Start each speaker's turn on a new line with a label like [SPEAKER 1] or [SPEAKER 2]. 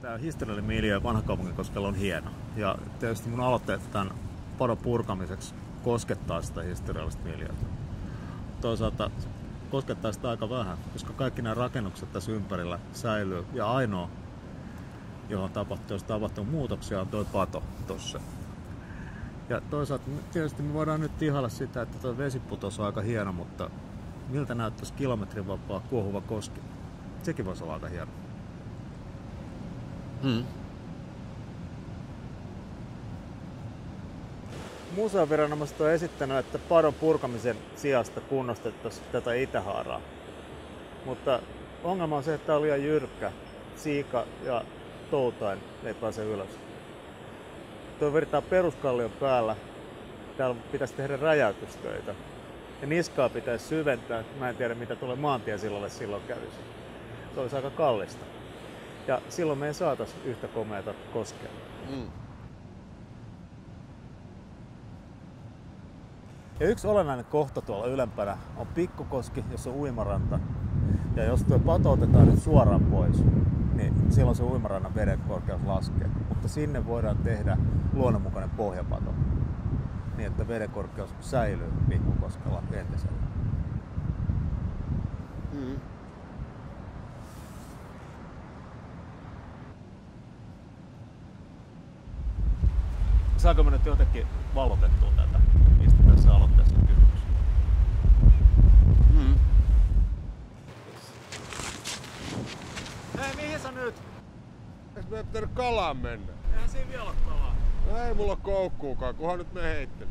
[SPEAKER 1] Tämä historiallinen miljöö Vanhakaupungikoskella on hieno. Ja tietysti mun aloitteet tämän padon purkamiseksi koskettaa sitä historiallista miljöötä. Toisaalta se koskettaa sitä aika vähän, koska kaikki nämä rakennukset tässä ympärillä säilyy. Ja ainoa, johon jos tapahtuu muutoksia, on tuo pato tuossa. Ja toisaalta tietysti me voidaan nyt ihailla sitä, että tuo vesiputos on aika hieno, mutta miltä näyttäisi kilometrin vapaa kuohuva koski? Sekin voisi olla aika hieno. Museoviranomaiset on esittänyt, että padon purkamisen sijasta kunnostettaisiin tätä itähaaraa. Mutta ongelma on se, että tämä on liian jyrkkä. Siika ja toutain ei pääse ylös. Tuo virtaa peruskallion päällä. Täällä pitäisi tehdä räjäytystöitä. Ja niskaa pitäisi syventää. Mä en tiedä, mitä tulee maantiesillalle silloin kävisi. Se olisi aika kallista. Ja silloin me ei saataisi yhtä komeata koskea. Ja yksi olennainen kohta tuolla ylempänä on Pikkukoski, jossa on uimaranta. Ja jos tuo pato otetaan nyt suoraan pois, niin silloin se uimarannan veden korkeus laskee. Mutta sinne voidaan tehdä luonnonmukainen pohjapato, niin että veden korkeus säilyy Pikkukoskella entisellä. Saanko me nyt jotenkin valotettua tätä, mistä tässä aloitteessa on kysymys? Hei, mihin sä nyt?
[SPEAKER 2] Eikö meidän pitänyt kalaan mennä?
[SPEAKER 1] Eihän siinä vielä ole kalaa.
[SPEAKER 2] No ei mulla koukkuukaan, kunhan nyt me heittely.